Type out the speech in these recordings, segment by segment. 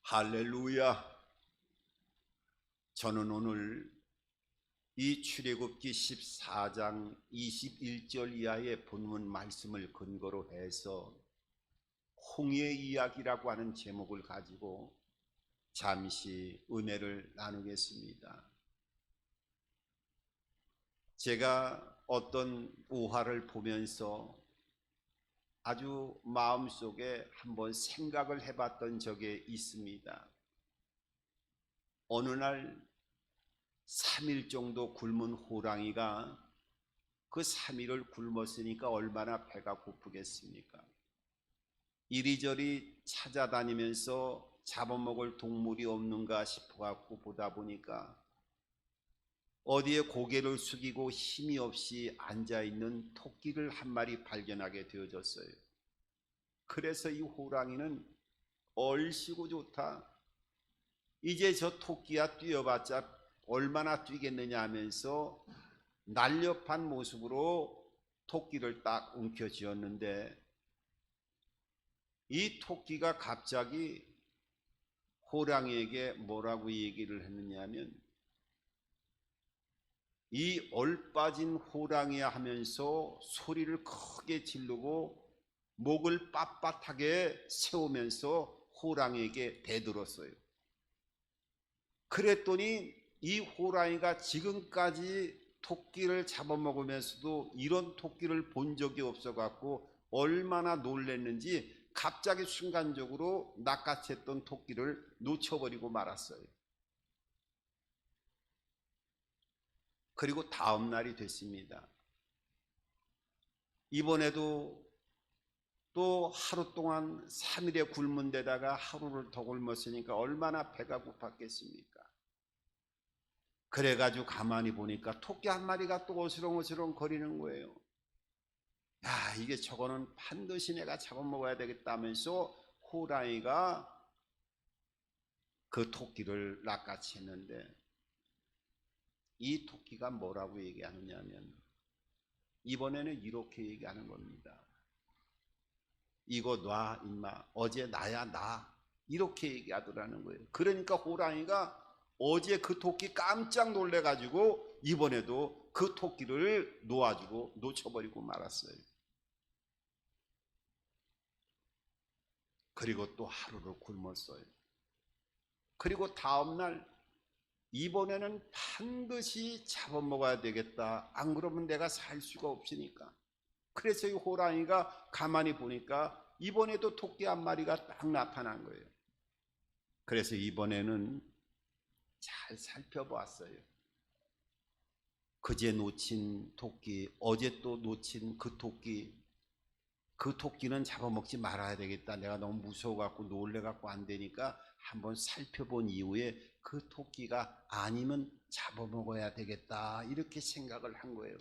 할렐루야. 저는 오늘 이 출애굽기 14장 21절 이하의 본문 말씀을 근거로 해서 홍해의 이야기라고 하는 제목을 가지고 잠시 은혜를 나누겠습니다. 제가 어떤 우화를 보면서 아주 마음속에 한번 생각을 해봤던 적이 있습니다. 어느 날 3일 정도 굶은 호랑이가 그 3일을 굶었으니까 얼마나 배가 고프겠습니까? 이리저리 찾아다니면서 잡아먹을 동물이 없는가 싶어갖고 보다 보니까 어디에 고개를 숙이고 힘이 없이 앉아있는 토끼를 한 마리 발견하게 되어졌어요. 그래서 이 호랑이는 얼씨구 좋다, 이제 저 토끼야 뛰어봤자 얼마나 뛰겠느냐 하면서 날렵한 모습으로 토끼를 딱 움켜쥐었는데, 이 토끼가 갑자기 호랑이에게 뭐라고 얘기를 했느냐 하면, 이 얼빠진 호랑이야 하면서 소리를 크게 지르고 목을 빳빳하게 세우면서 호랑이에게 대들었어요. 그랬더니 이 호랑이가 지금까지 토끼를 잡아먹으면서도 이런 토끼를 본 적이 없어갖고 얼마나 놀랬는지 갑자기 순간적으로 낚아챘던 토끼를 놓쳐버리고 말았어요. 그리고 다음 날이 됐습니다. 이번에도 또 하루 동안 3일에 굶은 데다가 하루를 더 굶었으니까 얼마나 배가 고팠겠습니까? 그래가지고 가만히 보니까 토끼 한 마리가 또 어스렁어스렁 거리는 거예요. 야, 이게 저거는 반드시 내가 잡아먹어야 되겠다면서 호랑이가 그 토끼를 낚아챘는데, 이 토끼가 뭐라고 얘기하느냐면 이번에는 이렇게 얘기하는 겁니다. 이거 놔 임마, 어제 나야 나, 이렇게 얘기하더라는 거예요. 그러니까 호랑이가 어제 그 토끼 깜짝 놀래가지고 이번에도 그 토끼를 놓아주고 놓쳐버리고 말았어요. 그리고 또 하루를 굶었어요. 그리고 다음날 이번에는 반드시 잡아먹어야 되겠다, 안 그러면 내가 살 수가 없으니까. 그래서 이 호랑이가 가만히 보니까 이번에도 토끼 한 마리가 딱 나타난 거예요. 그래서 이번에는 잘 살펴보았어요. 그제 놓친 토끼, 어제 또 놓친 그 토끼는 잡아먹지 말아야 되겠다, 내가 너무 무서워갖고 놀래갖고 안 되니까 한번 살펴본 이후에 그 토끼가 아니면 잡아먹어야 되겠다, 이렇게 생각을 한 거예요.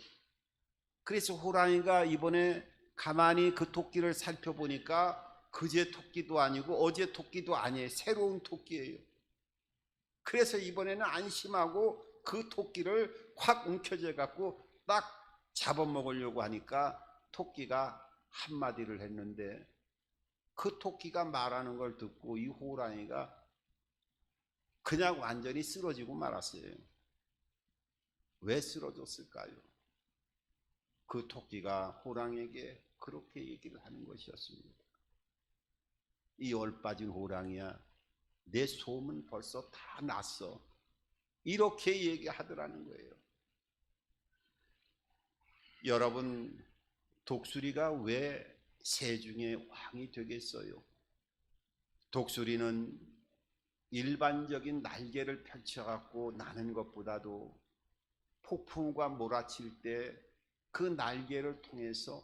그래서 호랑이가 이번에 가만히 그 토끼를 살펴보니까 그제 토끼도 아니고 어제 토끼도 아니에요. 새로운 토끼예요. 그래서 이번에는 안심하고 그 토끼를 확 움켜쥐어 갖고 딱 잡아먹으려고 하니까 토끼가 한마디를 했는데, 그 토끼가 말하는 걸 듣고 이 호랑이가 그냥 완전히 쓰러지고 말았어요. 왜 쓰러졌을까요? 그 토끼가 호랑이에게 그렇게 얘기를 하는 것이었습니다. 이 얼빠진 호랑이야, 내 소문 벌써 다 났어, 이렇게 얘기하더라는 거예요. 여러분, 독수리가 왜 새 중에 왕이 되겠어요? 독수리는 일반적인 날개를 펼쳐갖고 나는 것보다도 폭풍우가 몰아칠 때 그 날개를 통해서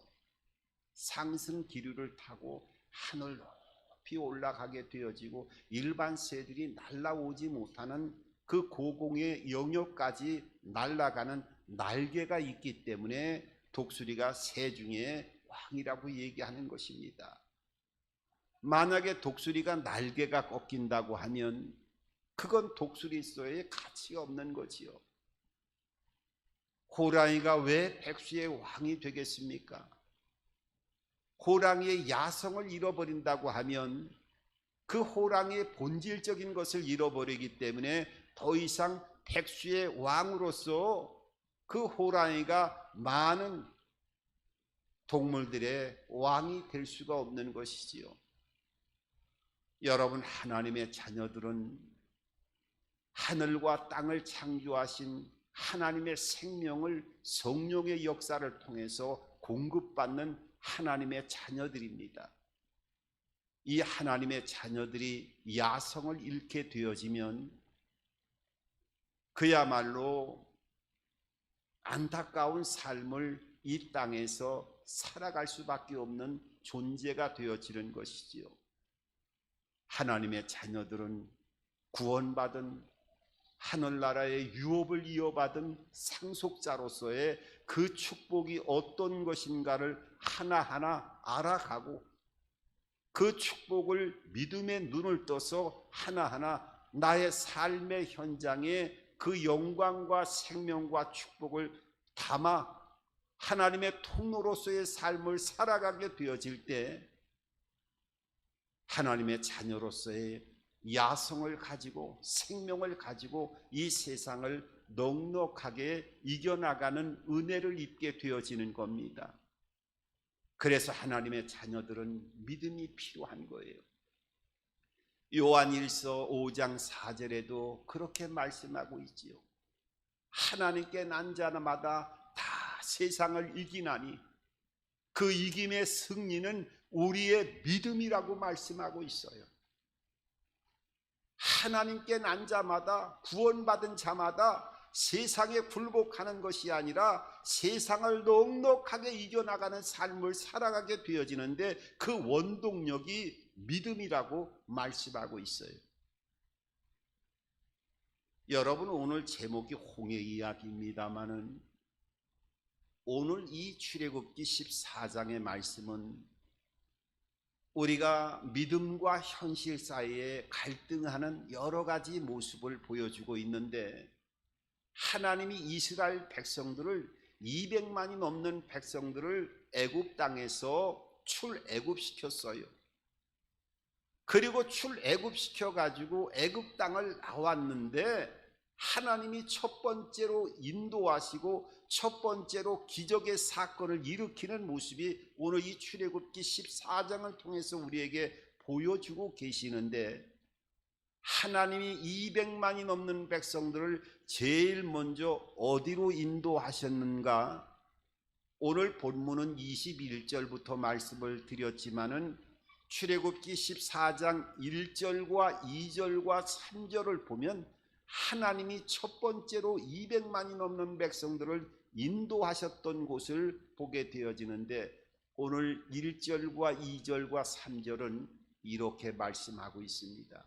상승 기류를 타고 하늘 높이 올라가게 되어지고 일반 새들이 날아오지 못하는 그 고공의 영역까지 날아가는 날개가 있기 때문에 독수리가 새 중에 왕이라고 얘기하는 것입니다. 만약에 독수리가 날개가 꺾인다고 하면 그건 독수리소에 가치가 없는 거지요. 호랑이가 왜 백수의 왕이 되겠습니까? 호랑이의 야성을 잃어버린다고 하면 그 호랑이의 본질적인 것을 잃어버리기 때문에 더 이상 백수의 왕으로서 그 호랑이가 많은 동물들의 왕이 될 수가 없는 것이지요. 여러분, 하나님의 자녀들은 하늘과 땅을 창조하신 하나님의 생명을 성령의 역사를 통해서 공급받는 하나님의 자녀들입니다. 이 하나님의 자녀들이 야성을 잃게 되어지면 그야말로 안타까운 삶을 이 땅에서 살아갈 수밖에 없는 존재가 되어지는 것이지요. 하나님의 자녀들은 구원받은 하늘나라의 유업을 이어받은 상속자로서의 그 축복이 어떤 것인가를 하나하나 알아가고 그 축복을 믿음의 눈을 떠서 하나하나 나의 삶의 현장에 그 영광과 생명과 축복을 담아 하나님의 통로로서의 삶을 살아가게 되어질 때 하나님의 자녀로서의 야성을 가지고 생명을 가지고 이 세상을 넉넉하게 이겨나가는 은혜를 입게 되어지는 겁니다. 그래서 하나님의 자녀들은 믿음이 필요한 거예요. 요한일서 5장 4절에도 그렇게 말씀하고 있지요. 하나님께 난 자마다 다 세상을 이기나니 그 이김의 승리는 우리의 믿음이라고 말씀하고 있어요. 하나님께 난 자마다, 구원받은 자마다 세상에 굴복하는 것이 아니라 세상을 넉넉하게 이겨나가는 삶을 살아가게 되어지는데 그 원동력이 믿음이라고 말씀하고 있어요. 여러분, 오늘 제목이 홍해 이야기입니다마는 오늘 이 출애굽기 14장의 말씀은 우리가 믿음과 현실 사이에 갈등하는 여러 가지 모습을 보여주고 있는데 하나님이 이스라엘 백성들을 200만이 넘는 백성들을 애굽 땅에서 출애굽시켰어요. 그리고 출애굽시켜 가지고 애굽 땅을 나왔는데 하나님이 첫 번째로 인도하시고 첫 번째로 기적의 사건을 일으키는 모습이 오늘 이 출애굽기 14장을 통해서 우리에게 보여주고 계시는데 하나님이 200만이 넘는 백성들을 제일 먼저 어디로 인도하셨는가? 오늘 본문은 21절부터 말씀을 드렸지만은 출애굽기 14장 1절과 2절과 3절을 보면 하나님이 첫 번째로 200만이 넘는 백성들을 인도하셨던 곳을 보게 되어지는데 오늘 1절과 2절과 3절은 이렇게 말씀하고 있습니다.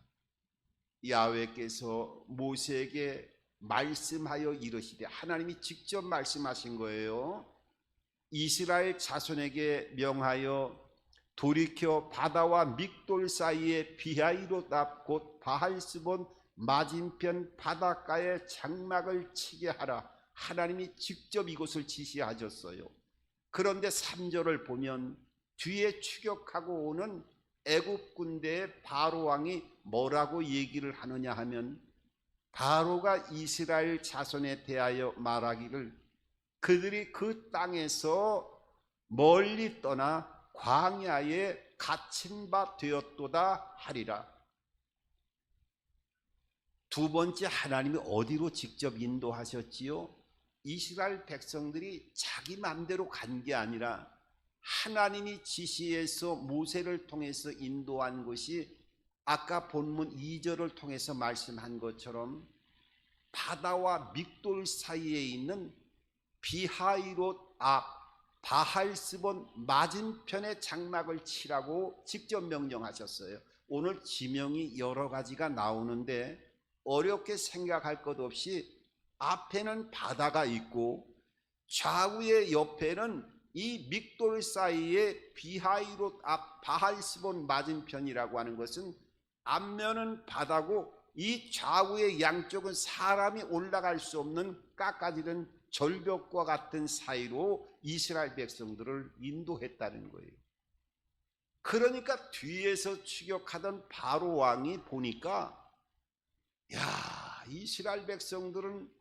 야훼께서 모세에게 말씀하여 이르시되, 하나님이 직접 말씀하신 거예요. 이스라엘 자손에게 명하여 돌이켜 바다와 믹돌 사이에 비하이롯 곧 바할스본 맞은편 바닷가에 장막을 치게 하라. 하나님이 직접 이곳을 지시하셨어요. 그런데 3절을 보면 뒤에 추격하고 오는 애굽 군대의 바로 왕이 뭐라고 얘기를 하느냐 하면 바로가 이스라엘 자손에 대하여 말하기를 그들이 그 땅에서 멀리 떠나 광야에 갇힌 바 되었도다 하리라. 두 번째, 하나님이 어디로 직접 인도하셨지요? 이스라엘 백성들이 자기 마음대로 간 게 아니라 하나님이 지시해서 모세를 통해서 인도한 것이 아까 본문 2절을 통해서 말씀한 것처럼 바다와 믹돌 사이에 있는 비하이롯 앞 바할스본 맞은편에 장막을 치라고 직접 명령하셨어요. 오늘 지명이 여러 가지가 나오는데 어렵게 생각할 것 없이 앞에는 바다가 있고 좌우의 옆에는 이 믹돌 사이에 비하이롯 앞 바할스본 맞은편이라고 하는 것은 앞면은 바다고 이 좌우의 양쪽은 사람이 올라갈 수 없는 깎아지른 절벽과 같은 사이로 이스라엘 백성들을 인도했다는 거예요. 그러니까 뒤에서 추격하던 바로 왕이 보니까, 야, 이스라엘 백성들은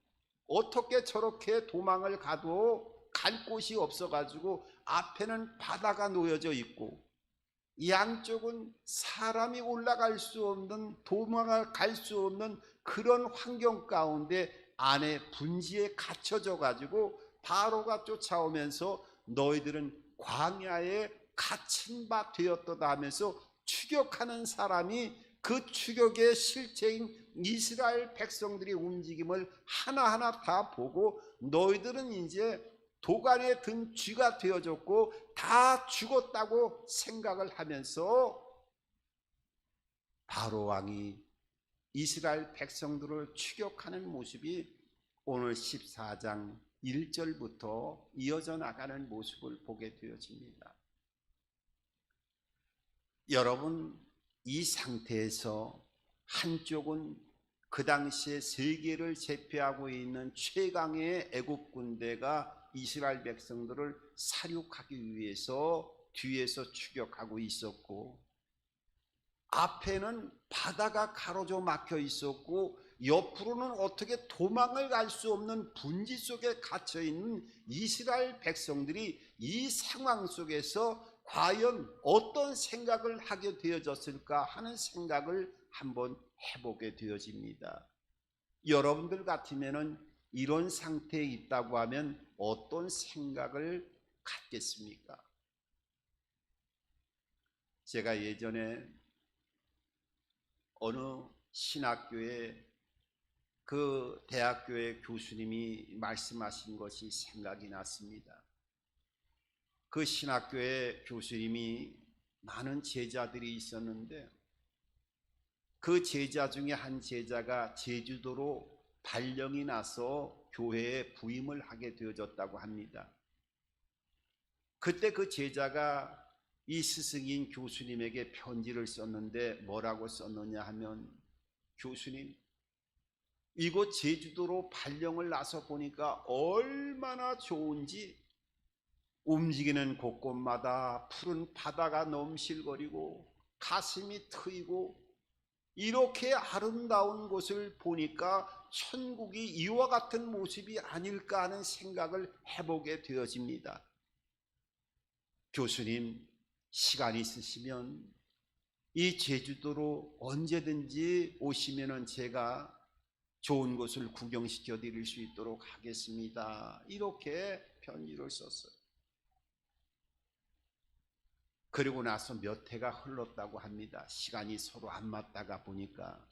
어떻게 저렇게 도망을 가도 갈 곳이 없어가지고 앞에는 바다가 놓여져 있고 양쪽은 사람이 올라갈 수 없는, 도망을 갈 수 없는 그런 환경 가운데 안에 분지에 갇혀져 가지고 바로가 쫓아오면서 너희들은 광야에 갇힌 바 되었도다 하면서 추격하는 사람이, 그 추격의 실체인 이스라엘 백성들의 움직임을 하나하나 다 보고 너희들은 이제 도간에 든 쥐가 되어졌고 다 죽었다고 생각을 하면서 바로 왕이 이스라엘 백성들을 추격하는 모습이 오늘 14장 1절부터 이어져 나가는 모습을 보게 되어집니다. 여러분, 이 상태에서 한쪽은 그 당시에 세계를 제패하고 있는 최강의 애국 군대가 이스라엘 백성들을 사륙하기 위해서 뒤에서 추격하고 있었고, 앞에는 바다가 가로져 막혀 있었고 옆으로는 어떻게 도망을 갈 수 없는 분지 속에 갇혀 있는 이스라엘 백성들이 이 상황 속에서 과연 어떤 생각을 하게 되어졌을까 하는 생각을 한번 해보게 되어집니다. 여러분들 같으면은 이런 상태에 있다고 하면 어떤 생각을 갖겠습니까? 제가 예전에 어느 신학교에 그 대학교의 교수님이 말씀하신 것이 생각이 났습니다. 그 신학교의 교수님이 많은 제자들이 있었는데 그 제자 중에 한 제자가 제주도로 발령이 나서 교회에 부임을 하게 되어졌다고 합니다. 그때 그 제자가 이 스승인 교수님에게 편지를 썼는데 뭐라고 썼느냐 하면, 교수님, 이곳 제주도로 발령을 나서 보니까 얼마나 좋은지, 움직이는 곳곳마다 푸른 바다가 넘실거리고 가슴이 트이고 이렇게 아름다운 곳을 보니까 천국이 이와 같은 모습이 아닐까 하는 생각을 해보게 되어집니다. 교수님, 시간 있으시면 이 제주도로 언제든지 오시면은 제가 좋은 곳을 구경시켜 드릴 수 있도록 하겠습니다. 이렇게 편지를 썼어요. 그리고 나서 몇 해가 흘렀다고 합니다. 시간이 서로 안 맞다가 보니까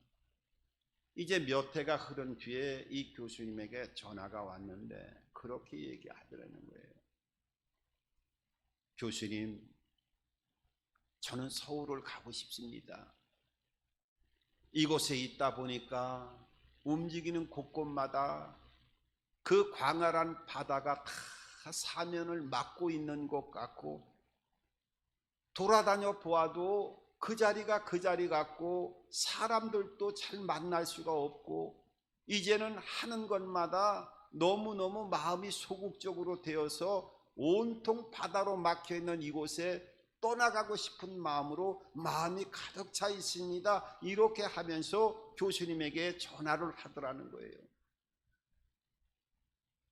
이제 몇 해가 흐른 뒤에 이 교수님에게 전화가 왔는데 그렇게 얘기하더라는 거예요. 교수님, 저는 서울을 가고 싶습니다. 이곳에 있다 보니까 움직이는 곳곳마다 그 광활한 바다가 다 사면을 막고 있는 것 같고, 돌아다녀 보아도 그 자리가 그 자리 같고 사람들도 잘 만날 수가 없고, 이제는 하는 것마다 너무너무 마음이 소극적으로 되어서 온통 바다로 막혀있는 이곳에 떠나가고 싶은 마음으로 마음이 가득 차 있습니다. 이렇게 하면서 교수님에게 전화를 하더라는 거예요.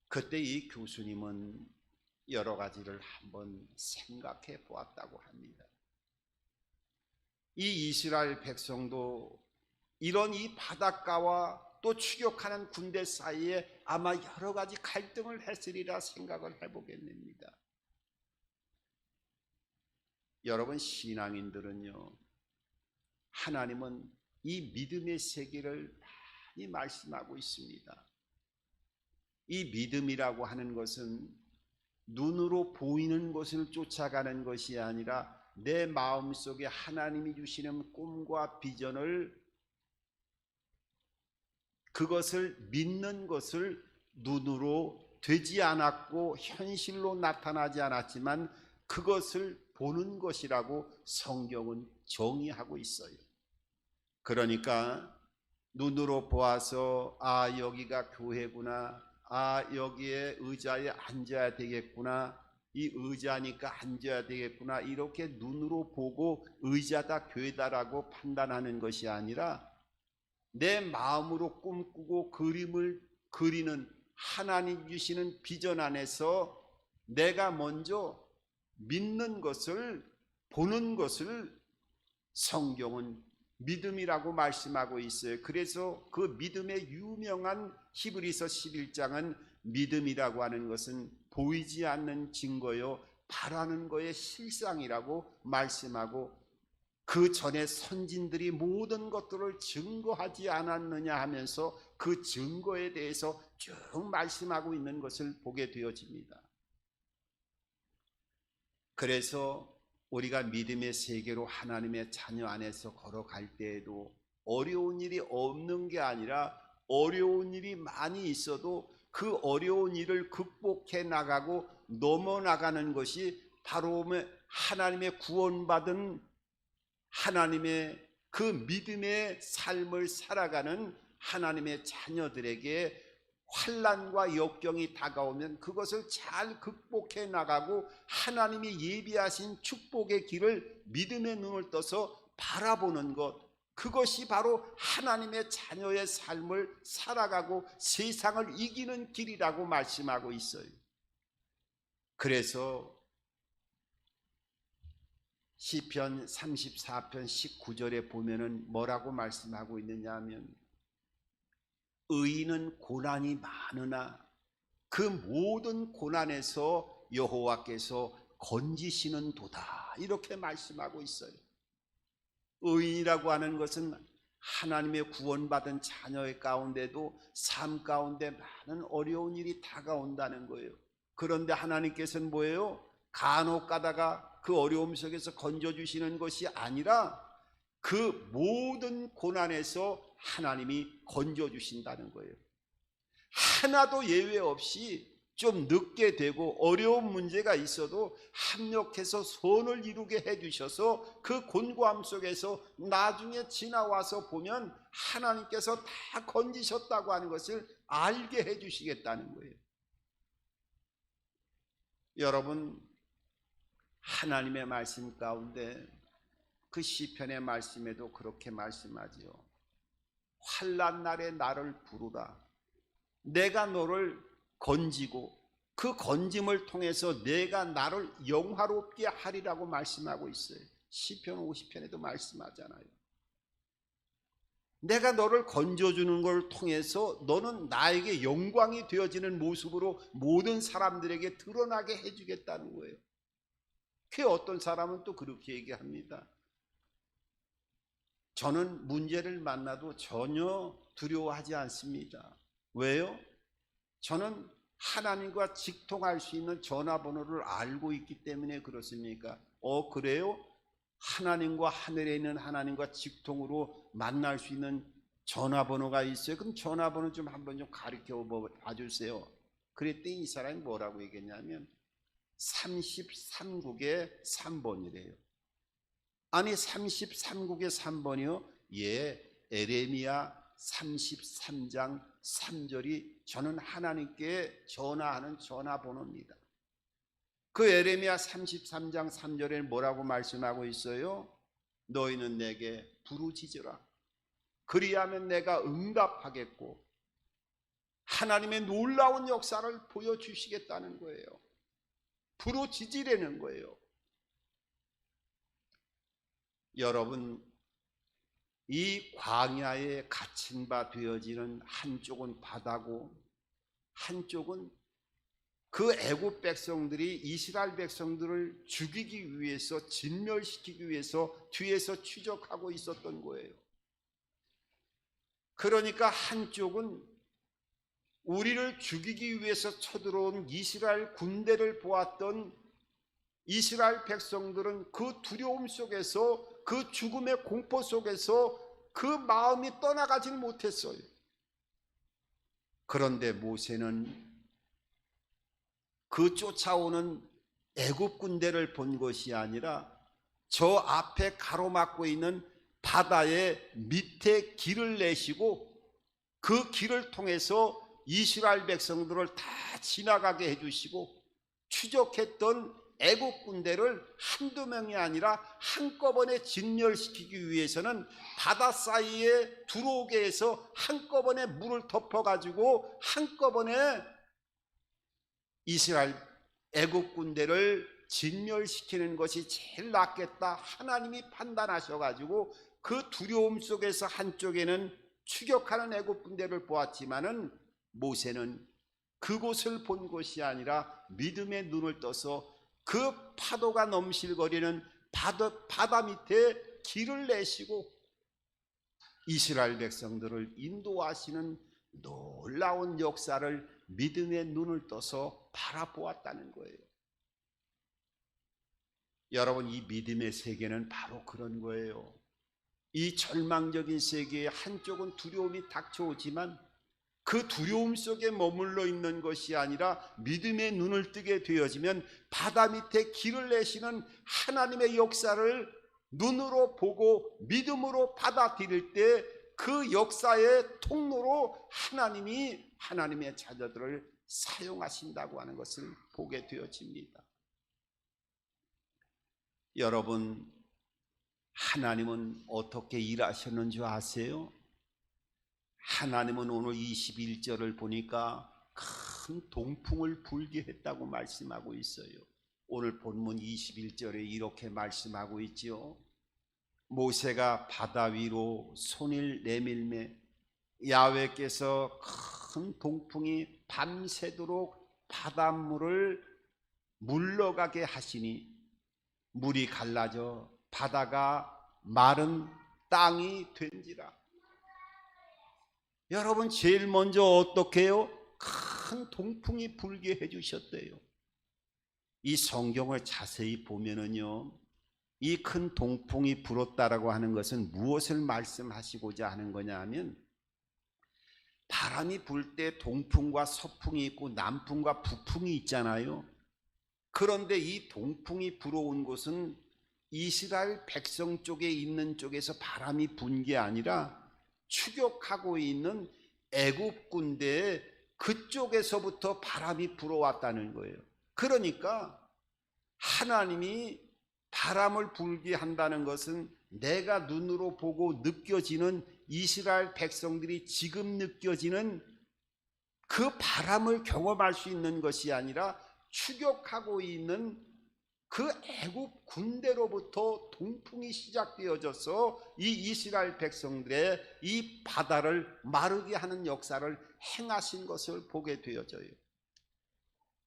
그때 이 교수님은 여러 가지를 한번 생각해 보았다고 합니다. 이 이스라엘 백성도 이런 이 바닷가와 또 추격하는 군대 사이에 아마 여러 가지 갈등을 했으리라 생각을 해보게 됩니다. 여러분, 신앙인들은요, 하나님은 이 믿음의 세계를 많이 말씀하고 있습니다. 이 믿음이라고 하는 것은 눈으로 보이는 것을 쫓아가는 것이 아니라 내 마음속에 하나님이 주시는 꿈과 비전을, 그것을 믿는 것을 눈으로 되지 않았고 현실로 나타나지 않았지만 그것을 보는 것이라고 성경은 정의하고 있어요. 그러니까 눈으로 보아서 여기가 교회구나, 여기에 의자에 앉아야 되겠구나, 이 의자니까 앉아야 되겠구나 이렇게 눈으로 보고 의자다 교회다라고 판단하는 것이 아니라 내 마음으로 꿈꾸고 그림을 그리는 하나님 주시는 비전 안에서 내가 먼저 믿는 것을 보는 것을 성경은 믿음이라고 말씀하고 있어요. 그래서 그 믿음의 유명한 히브리서 11장은 믿음이라고 하는 것은 보이지 않는 증거요 바라는 거의 실상이라고 말씀하고, 그 전에 선진들이 모든 것들을 증거하지 않았느냐 하면서 그 증거에 대해서 쭉 말씀하고 있는 것을 보게 되어집니다. 그래서 우리가 믿음의 세계로 하나님의 자녀 안에서 걸어갈 때에도 어려운 일이 없는 게 아니라 어려운 일이 많이 있어도 그 어려운 일을 극복해 나가고 넘어나가는 것이 바로 하나님의 구원받은 하나님의 그 믿음의 삶을 살아가는 하나님의 자녀들에게 환난과 역경이 다가오면 그것을 잘 극복해 나가고 하나님이 예비하신 축복의 길을 믿음의 눈을 떠서 바라보는 것, 그것이 바로 하나님의 자녀의 삶을 살아가고 세상을 이기는 길이라고 말씀하고 있어요. 그래서 시편 34편 19절에 보면은 뭐라고 말씀하고 있느냐 하면, 의인은 고난이 많으나 그 모든 고난에서 여호와께서 건지시는도다 이렇게 말씀하고 있어요. 의인이라고 하는 것은 하나님의 구원받은 자녀의 가운데도 삶 가운데 많은 어려운 일이 다가온다는 거예요. 그런데 하나님께서는 뭐예요? 간혹 가다가 그 어려움 속에서 건져주시는 것이 아니라 그 모든 고난에서 하나님이 건져주신다는 거예요. 하나도 예외 없이 좀 늦게 되고 어려운 문제가 있어도 합력해서 선을 이루게 해주셔서 그 곤고함 속에서 나중에 지나와서 보면 하나님께서 다 건지셨다고 하는 것을 알게 해주시겠다는 거예요. 여러분, 하나님의 말씀 가운데 그 시편의 말씀에도 그렇게 말씀하지요. 환난 날에 나를 부르라. 내가 너를 건지고 그 건짐을 통해서 내가 나를 영화롭게 하리라고 말씀하고 있어요. 시편 50편에도 말씀하잖아요. 내가 너를 건져주는 걸 통해서 너는 나에게 영광이 되어지는 모습으로 모든 사람들에게 드러나게 해주겠다는 거예요. 그 어떤 사람은 또 그렇게 얘기합니다. 저는 문제를 만나도 전혀 두려워하지 않습니다. 왜요? 저는 하나님과 직통할 수 있는 전화번호를 알고 있기 때문에 그렇습니까? 그래요? 하나님과 하늘에 있는 하나님과 직통으로 만날 수 있는 전화번호가 있어요? 그럼 전화번호 좀 한번 좀 가르쳐 봐주세요. 그랬더니 이 사람이 뭐라고 얘기했냐면 33국의 3번이래요. 아니 33국의 3번이요? 예, 에레미야 33장 3절이 저는 하나님께 전화하는 전화번호입니다. 그 에레미야 33장 3절에 뭐라고 말씀하고 있어요? 너희는 내게 부르짖으라. 그리하면 내가 응답하겠고 하나님의 놀라운 역사를 보여주시겠다는 거예요. 부르짖으라는 거예요. 여러분, 이 광야에 갇힌 바 되어지는 한쪽은 바다고 한쪽은 그 애굽 백성들이 이스라엘 백성들을 죽이기 위해서 진멸시키기 위해서 뒤에서 추적하고 있었던 거예요. 그러니까 한쪽은 우리를 죽이기 위해서 쳐들어온 이스라엘 군대를 보았던 이스라엘 백성들은 그 두려움 속에서 그 죽음의 공포 속에서 그 마음이 떠나가지 못했어요. 그런데 모세는 그 쫓아오는 애굽 군대를 본 것이 아니라 저 앞에 가로막고 있는 바다의 밑에 길을 내시고 그 길을 통해서 이스라엘 백성들을 다 지나가게 해주시고 추적했던 애국 군대를 한두 명이 아니라 한꺼번에 진멸시키기 위해서는 바다 사이에 들어오게 해서 한꺼번에 물을 덮어가지고 한꺼번에 이스라엘 애국 군대를 진멸시키는 것이 제일 낫겠다 하나님이 판단하셔가지고 그 두려움 속에서 한쪽에는 추격하는 애국 군대를 보았지만은 모세는 그곳을 본 것이 아니라 믿음의 눈을 떠서 그 파도가 넘실거리는 바다 밑에 길을 내시고 이스라엘 백성들을 인도하시는 놀라운 역사를 믿음의 눈을 떠서 바라보았다는 거예요. 여러분, 이 믿음의 세계는 바로 그런 거예요. 이 절망적인 세계에 한쪽은 두려움이 닥쳐오지만 그 두려움 속에 머물러 있는 것이 아니라 믿음의 눈을 뜨게 되어지면 바다 밑에 길을 내시는 하나님의 역사를 눈으로 보고 믿음으로 받아들일 때 그 역사의 통로로 하나님이 하나님의 자녀들을 사용하신다고 하는 것을 보게 되어집니다. 여러분, 하나님은 어떻게 일하셨는 줄 아세요? 하나님은 오늘 21절을 보니까 큰 동풍을 불게 했다고 말씀하고 있어요. 오늘 본문 21절에 이렇게 말씀하고 있지요. 모세가 바다 위로 손을 내밀매 야훼께서 큰 동풍이 밤새도록 바닷물을 물러가게 하시니 물이 갈라져 바다가 마른 땅이 된지라. 여러분, 제일 먼저 어떻게 해요? 큰 동풍이 불게 해주셨대요. 이 성경을 자세히 보면은요, 이 큰 동풍이 불었다라고 하는 것은 무엇을 말씀하시고자 하는 거냐 하면, 바람이 불 때 동풍과 서풍이 있고 남풍과 북풍이 있잖아요. 그런데 이 동풍이 불어온 곳은 이스라엘 백성 쪽에 있는 쪽에서 바람이 분 게 아니라 추격하고 있는 애굽 군대의 그쪽에서부터 바람이 불어왔다는 거예요. 그러니까 하나님이 바람을 불게 한다는 것은 내가 눈으로 보고 느껴지는 이스라엘 백성들이 지금 느껴지는 그 바람을 경험할 수 있는 것이 아니라 추격하고 있는 그 애굽 군대로부터 동풍이 시작되어져서 이 이스라엘 백성들의 이 바다를 마르게 하는 역사를 행하신 것을 보게 되어져요.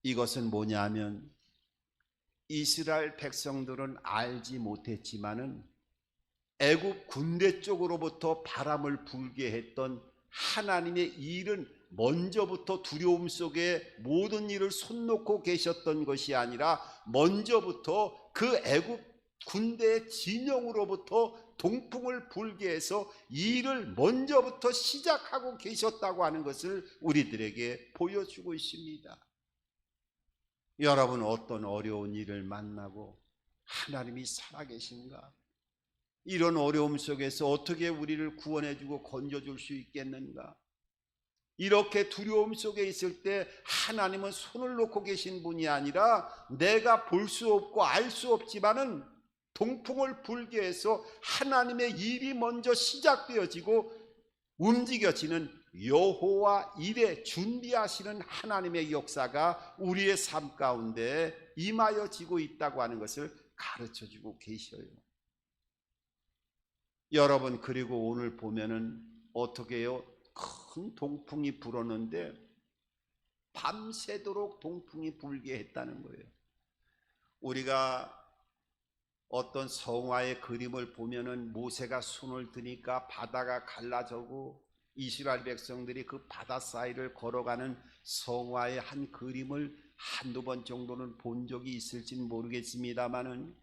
이것은 뭐냐면 이스라엘 백성들은 알지 못했지만은 애굽 군대 쪽으로부터 바람을 불게 했던 하나님의 일은 먼저부터 두려움 속에 모든 일을 손 놓고 계셨던 것이 아니라 먼저부터 그 애굽 군대의 진영으로부터 동풍을 불게 해서 일을 먼저부터 시작하고 계셨다고 하는 것을 우리들에게 보여주고 있습니다. 여러분, 어떤 어려운 일을 만나고 하나님이 살아계신가? 이런 어려움 속에서 어떻게 우리를 구원해주고 건져줄 수 있겠는가? 이렇게 두려움 속에 있을 때 하나님은 손을 놓고 계신 분이 아니라 내가 볼 수 없고 알 수 없지만은 동풍을 불게 해서 하나님의 일이 먼저 시작되어지고 움직여지는 여호와 일에 준비하시는 하나님의 역사가 우리의 삶 가운데 임하여지고 있다고 하는 것을 가르쳐주고 계셔요. 여러분, 그리고 오늘 보면은 어떻게 해요? 큰 동풍이 불었는데 밤새도록 동풍이 불게 했다는 거예요. 우리가 어떤 성화의 그림을 보면은 모세가 손을 드니까 바다가 갈라져고 이스라엘 백성들이 그 바다 사이를 걸어가는 성화의 한 그림을 한두 번 정도는 본 적이 있을지는 모르겠습니다만은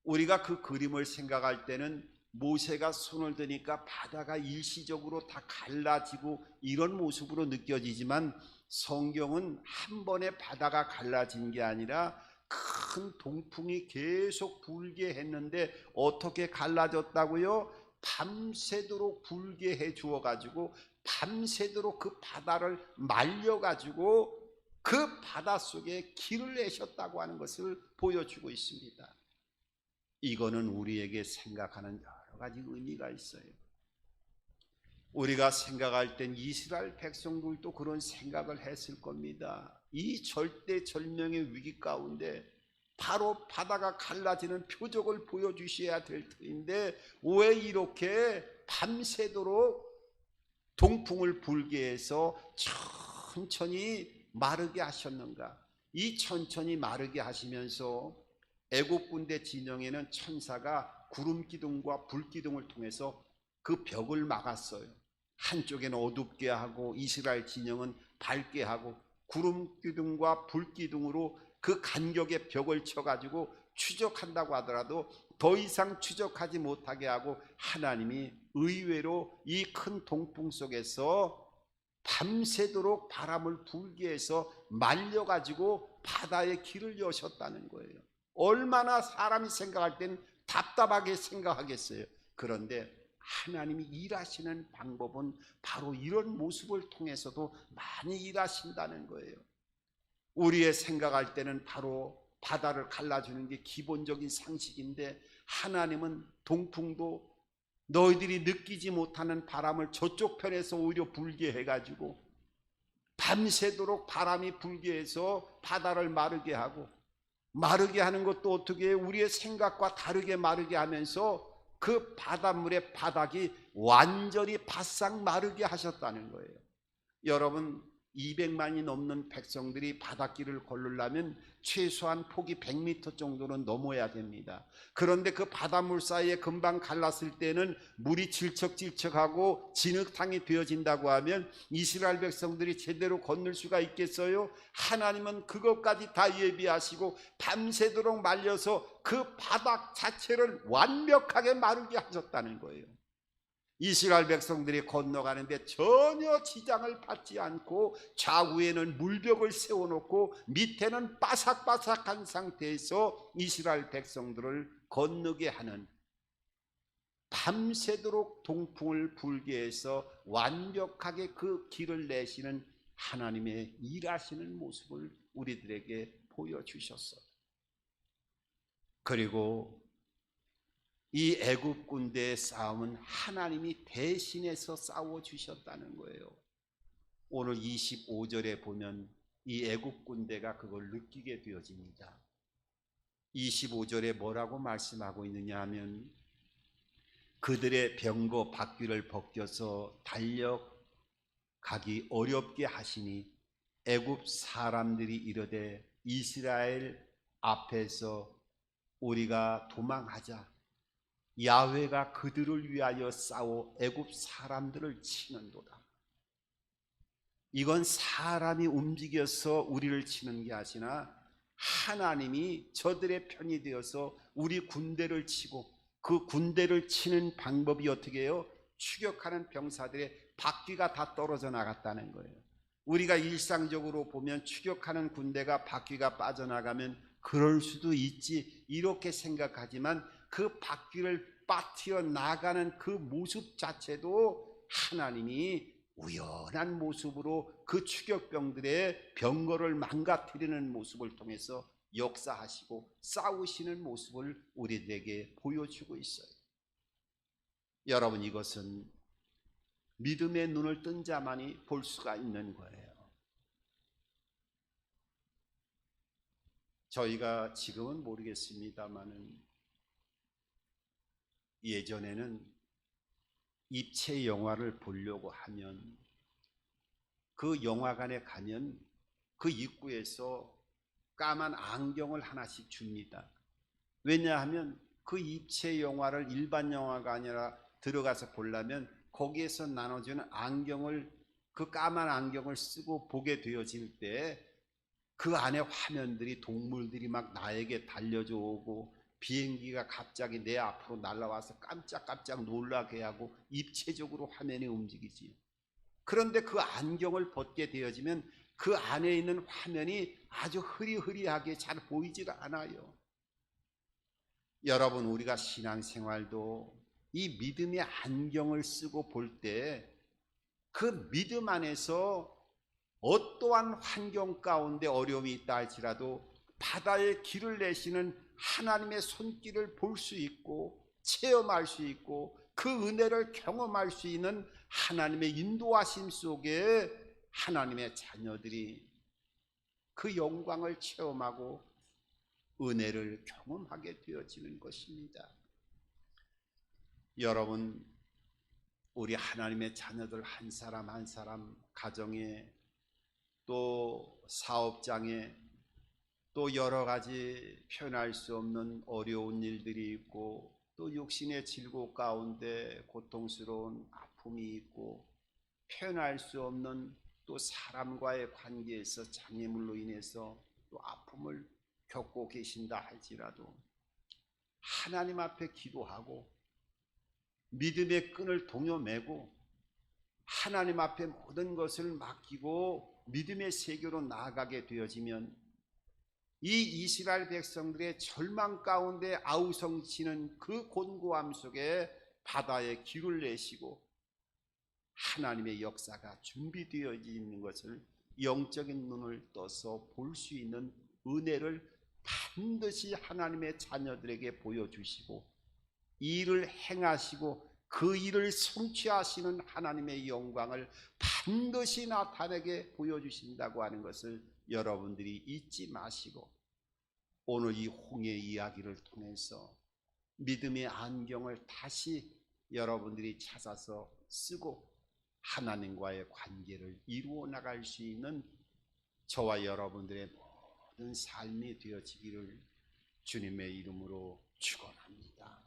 우리가 그 그림을 생각할 때는 모세가 손을 드니까 바다가 일시적으로 다 갈라지고 이런 모습으로 느껴지지만 성경은 한 번에 바다가 갈라진 게 아니라 큰 동풍이 계속 불게 했는데 어떻게 갈라졌다고요? 밤새도록 불게 해 주어 가지고 밤새도록 그 바다를 말려 가지고 그 바다 속에 길을 내셨다고 하는 것을 보여주고 있습니다. 이거는 우리에게 생각하는 여러 가지 의미가 있어요. 우리가 생각할 땐 이스라엘 백성들도 그런 생각을 했을 겁니다. 이 절대절명의 위기 가운데 바로 바다가 갈라지는 표적을 보여주셔야 될 터인데 왜 이렇게 밤새도록 동풍을 불게 해서 천천히 마르게 하셨는가? 이 천천히 마르게 하시면서 애굽 군대 진영에는 천사가 구름 기둥과 불 기둥을 통해서 그 벽을 막았어요. 한쪽에는 어둡게 하고 이스라엘 진영은 밝게 하고 구름 기둥과 불 기둥으로 그 간격의 벽을 쳐가지고 추적한다고 하더라도 더 이상 추적하지 못하게 하고 하나님이 의외로 이 큰 동풍 속에서 밤새도록 바람을 불게 해서 말려가지고 바다에 길을 여셨다는 거예요. 얼마나 사람이 생각할 땐 답답하게 생각하겠어요. 그런데 하나님이 일하시는 방법은 바로 이런 모습을 통해서도 많이 일하신다는 거예요. 우리의 생각할 때는 바로 바다를 갈라주는 게 기본적인 상식인데 하나님은 동풍도 너희들이 느끼지 못하는 바람을 저쪽 편에서 오히려 불게 해가지고 밤새도록 바람이 불게 해서 바다를 마르게 하고, 마르게 하는 것도 어떻게 해요? 우리의 생각과 다르게 마르게 하면서 그 바닷물의 바닥이 완전히 바싹 마르게 하셨다는 거예요. 여러분, 200만이 넘는 백성들이 바닷길을 걸으려면 최소한 폭이 100m 정도는 넘어야 됩니다. 그런데 그 바닷물 사이에 금방 갈랐을 때는 물이 질척질척하고 진흙탕이 되어진다고 하면 이스라엘 백성들이 제대로 건널 수가 있겠어요? 하나님은 그것까지 다 예비하시고 밤새도록 말려서 그 바닥 자체를 완벽하게 마르게 하셨다는 거예요. 이스라엘 백성들이 건너가는데 전혀 지장을 받지 않고 좌우에는 물벽을 세워놓고 밑에는 바삭바삭한 상태에서 이스라엘 백성들을 건너게 하는, 밤새도록 동풍을 불게 해서 완벽하게 그 길을 내시는 하나님의 일하시는 모습을 우리들에게 보여주셨어요. 그리고 이 애굽 군대의 싸움은 하나님이 대신해서 싸워주셨다는 거예요. 오늘 25절에 보면 이 애굽 군대가 그걸 느끼게 되어집니다. 25절에 뭐라고 말씀하고 있느냐 하면 그들의 병거 바퀴를 벗겨서 달려가기 어렵게 하시니 애굽 사람들이 이르되 이스라엘 앞에서 우리가 도망하자. 야훼가 그들을 위하여 싸워 애굽 사람들을 치는도다. 이건 사람이 움직여서 우리를 치는 게 아니라 하나님이 저들의 편이 되어서 우리 군대를 치고, 그 군대를 치는 방법이 어떻게 해요? 추격하는 병사들의 바퀴가 다 떨어져 나갔다는 거예요. 우리가 일상적으로 보면 추격하는 군대가 바퀴가 빠져나가면 그럴 수도 있지 이렇게 생각하지만 그 바퀴를 빠뜨려 나가는 그 모습 자체도 하나님이 우연한 모습으로 그 추격병들의 병거를 망가뜨리는 모습을 통해서 역사하시고 싸우시는 모습을 우리들에게 보여주고 있어요. 여러분, 이것은 믿음의 눈을 뜬 자만이 볼 수가 있는 거예요. 저희가 지금은 모르겠습니다만은 예전에는 입체 영화를 보려고 하면 그 영화관에 가면 그 입구에서 까만 안경을 하나씩 줍니다. 왜냐하면 그 입체 영화를 일반 영화가 아니라 들어가서 보려면 거기에서 나눠주는 안경을, 그 까만 안경을 쓰고 보게 되어질 때 그 안에 화면들이, 동물들이 막 나에게 달려져 오고 비행기가 갑자기 내 앞으로 날아와서 깜짝깜짝 놀라게 하고 입체적으로 화면이 움직이지. 그런데 그 안경을 벗게 되어지면 그 안에 있는 화면이 아주 흐리흐리하게 잘 보이질 않아요. 여러분, 우리가 신앙생활도 이 믿음의 안경을 쓰고 볼 때 그 믿음 안에서 어떠한 환경 가운데 어려움이 있다 할지라도 바다에 길을 내시는 하나님의 손길을 볼 수 있고 체험할 수 있고 그 은혜를 경험할 수 있는 하나님의 인도하심 속에 하나님의 자녀들이 그 영광을 체험하고 은혜를 경험하게 되어지는 것입니다. 여러분, 우리 하나님의 자녀들 한 사람 한 사람 가정에 또 사업장에 또 여러 가지 표현할 수 없는 어려운 일들이 있고 또 육신의 질고 가운데 고통스러운 아픔이 있고 표현할 수 없는 또 사람과의 관계에서 장애물로 인해서 또 아픔을 겪고 계신다 할지라도 하나님 앞에 기도하고 믿음의 끈을 동여매고 하나님 앞에 모든 것을 맡기고 믿음의 세계로 나아가게 되어지면 이 이스라엘 백성들의 절망 가운데 아우성치는 그 곤고함 속에 바다에 길을 내시고 하나님의 역사가 준비되어 있는 것을 영적인 눈을 떠서 볼 수 있는 은혜를 반드시 하나님의 자녀들에게 보여주시고 이 일을 행하시고 그 일을 성취하시는 하나님의 영광을 반드시 나타내게 보여주신다고 하는 것을 여러분들이 잊지 마시고 오늘 이 홍해 이야기를 통해서 믿음의 안경을 다시 여러분들이 찾아서 쓰고 하나님과의 관계를 이루어 나갈 수 있는 저와 여러분들의 모든 삶이 되어지기를 주님의 이름으로 축원합니다.